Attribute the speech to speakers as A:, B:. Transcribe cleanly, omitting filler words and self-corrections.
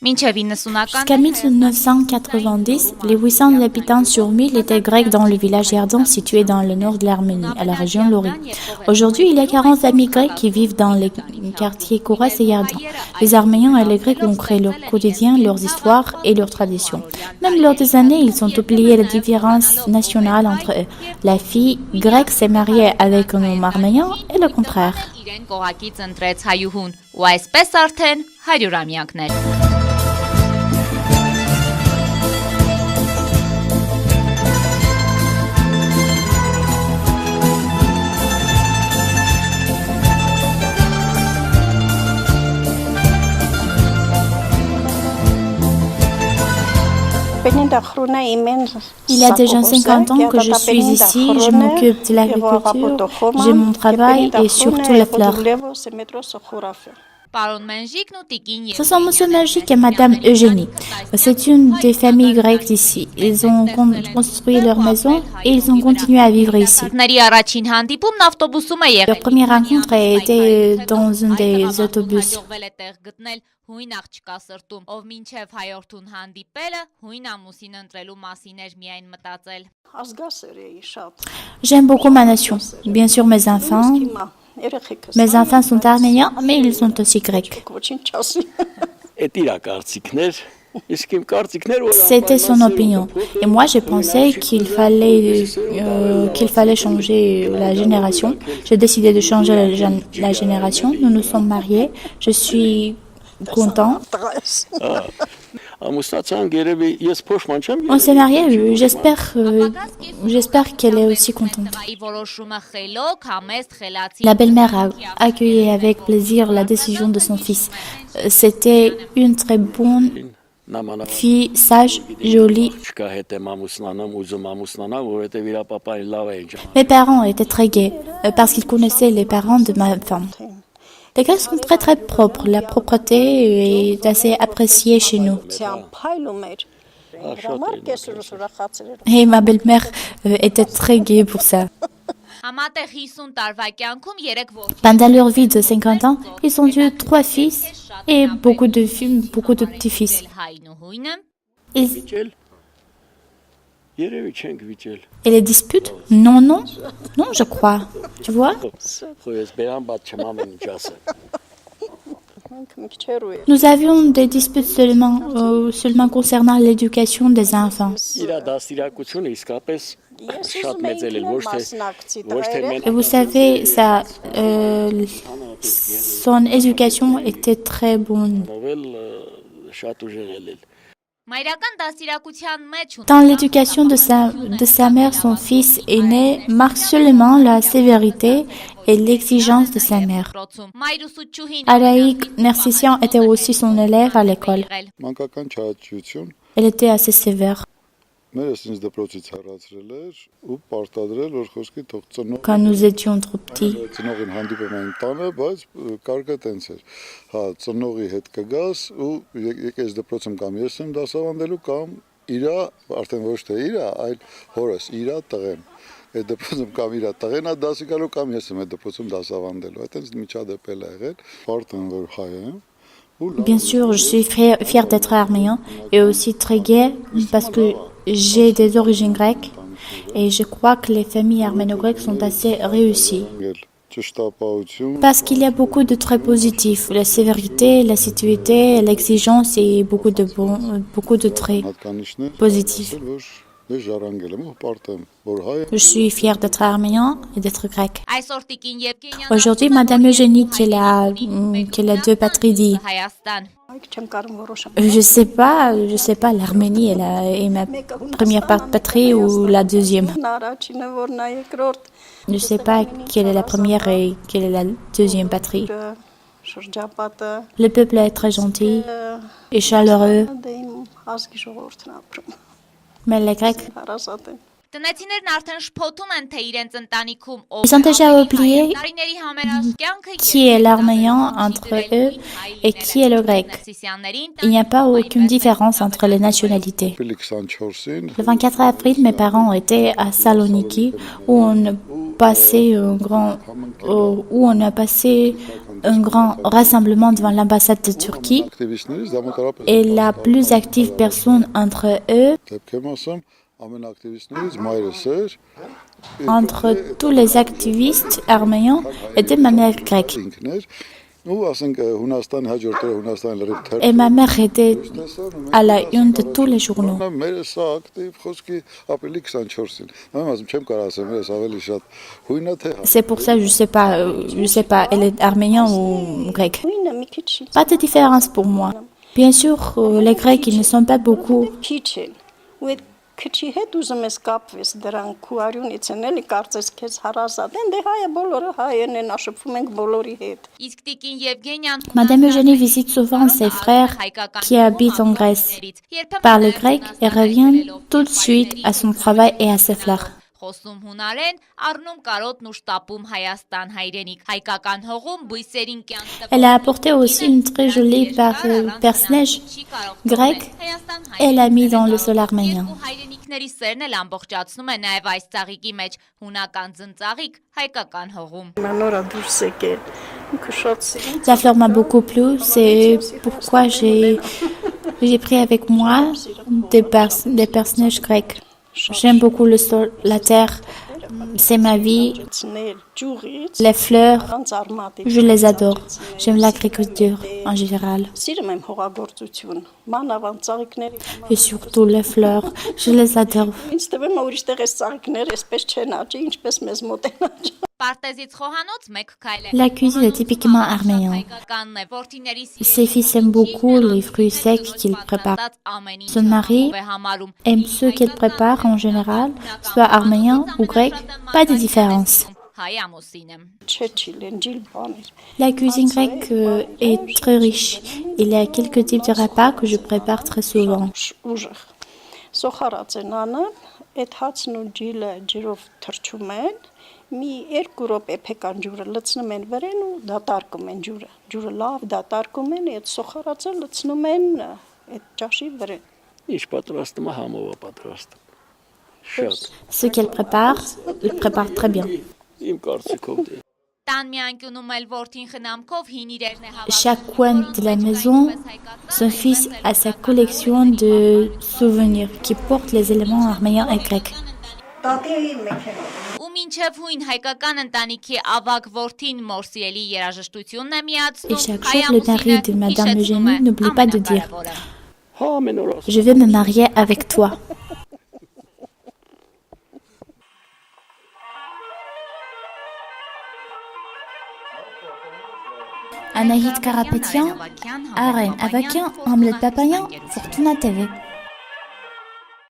A: Jusqu'à 1990, les 800 habitants sur 1000 étaient grecs dans le village Yardan situé dans le nord de l'Arménie, à la région Lori. Aujourd'hui, il y a 40 amis grecs qui vivent dans les quartiers Kouras et Yardan. Les Arméniens et les Grecs ont créé leur quotidien, leurs histoires et leurs traditions. Même lors des années, ils ont oublié la différence nationale entre eux. La fille grecque s'est mariée avec un homme arménien et le contraire. Il y a déjà 50 ans que je suis ici, je m'occupe de l'agriculture, j'ai mon travail et surtout les fleurs. Ce sont Monsieur Magique et Madame Eugénie. C'est une des familles grecques d'ici. Ils ont construit leur maison et ils ont continué à vivre ici. Leur première rencontre a été dans un des autobus. J'aime beaucoup ma nation, bien sûr mes enfants. Mes enfants sont arméniens, mais ils sont aussi grecs. C'était son opinion. Et moi, j'ai pensé qu'il fallait changer la génération. J'ai décidé de changer la génération. Nous nous sommes mariés. Je suis content. On s'est mariés, j'espère qu'elle est aussi contente. La belle-mère a accueilli avec plaisir la décision de son fils. C'était une très bonne fille, sage, jolie. Mes parents étaient très gais parce qu'ils connaissaient les parents de ma femme. Les Grecs sont très très propres. La propreté est assez appréciée chez nous. Et ma belle-mère était très gaie pour ça. Pendant leur vie de 50 ans, ils ont eu 3 fils et beaucoup de petits-fils. Et les disputes? Non, je crois. Tu vois? Nous avions des disputes seulement concernant l'éducation des enfants. Et vous savez, son éducation était très bonne. Dans l'éducation de sa mère, son fils aîné marque seulement la sévérité et l'exigence de sa mère. Araïk Nersissian était aussi son élève à l'école. Elle était assez sévère. Quand nous étions trop petits. Bien sûr, je suis fière d'être arménien et aussi très gai parce que j'ai des origines grecques et je crois que les familles arméno-grecques sont assez réussies. Parce qu'il y a beaucoup de traits positifs, la sévérité, l'assiduité, l'exigence et beaucoup de traits positifs. Je suis fière d'être arménien et d'être grec. Aujourd'hui, Madame Eugénie, qui a 2 patries, dit je sais pas, l'Arménie est ma première patrie ou la deuxième. Je sais pas quelle est la première et quelle est la deuxième patrie. Le peuple est très gentil et chaleureux. Mais les Grecs, ils ont déjà oublié qui est l'arménien entre eux et qui est le grec. Il n'y a pas aucune différence entre les nationalités. Le 24 avril, mes parents étaient à Saloniki où on a passé un grand rassemblement devant l'ambassade de Turquie et la plus active personne entre eux, entre tous les activistes arméniens, était ma mère grecque. Et ma mère était à la une de tous les journaux. C'est pour ça, je sais pas, elle est arménienne ou grecque. Pas de différence pour moi. Bien sûr, les Grecs, ils ne sont pas beaucoup.
B: Քչի հետ ուզում ես կապվես դրանք քու արյունից են էլի կարծես քեզ հարազատ են դե հայը բոլորը հայերն են աշփվում ենք բոլորի հետ
C: Իսկ տիկին Եվգենիան
A: Madame Eugénie visite souvent ses frères qui habitent en Grèce. Parle grec et revient tout de suite à son travail et à ses fleurs.
C: Խոսում հունարեն, առնում կարոտն ու շտապում Հայաստան հայրենիք, հայկական հողում բույսերին կյանք
A: Elle a apporté aussi une très jolie personnage grec et l'a mis dans le sol arménien.
C: հայրենիքների սերն էլ ամբողջացնում է նաև այս ծաղիկի մեջ, հունական ձնծաղիկ հայկական հողում։
B: նորա դուրս եկել ինքը շատ սիրում
A: La fleur m'a beaucoup plu, c'est pourquoi j'ai pris avec moi des personnages grecs. J'aime beaucoup le sol, la terre, c'est ma vie. Les fleurs, je les adore. J'aime l'agriculture en général. Et surtout les fleurs, je les adore.
C: Պարտեզից խոհանոց մեկ քայլ է։
A: La cuisine est typiquement arménienne.
C: Հայկականն է, որդիների
A: Ses fils aiment beaucoup les fruits secs qu'il prépare. Son mari aime ceux qu'il prépare en général, soit arménien ou grec, pas de différence.
C: Հայ ամուսին եմ։
A: La cuisine grecque est très riche. Il y a quelques types de repas que je prépare très souvent.
B: Սոխարած են անը, այդ հացն ու ջիլը ջրով թրջում են, մի 2 րոպե փեկան ջուրը լցնում են վրեն ու դատարկում են ջուրը։ Ջուրը լավ դատարկում են, այդ սոխարածը լցնում են այդ ճաշի վրեն։
D: Ինչ պատրաստում է համով պատրաստում։ Շատ։
A: Ce qu'elle prépare, il prépare très bien.
D: Իմ կարծիքով դե։
C: Տան մի անկյունում էլ որդին խնամքով հին իրերն է հավաքում։
A: Chaque coin de la maison, son fils a sa collection de souvenirs qui portent les éléments arméniens et grecs.
C: Ու մինչև հույն հայկական ընտանիքի ավագ որդին մորսիելի երաժշտությունն է
A: Et
C: միացնում,
A: chaque jour, le mari de Madame Eugénie n'oublie pas de dire
D: Հա ամեն օր
A: « Je vais me marier avec toi ». Anaïd Karapetian, Aren Avakian, Hamlet Papayan, Fortuna TV.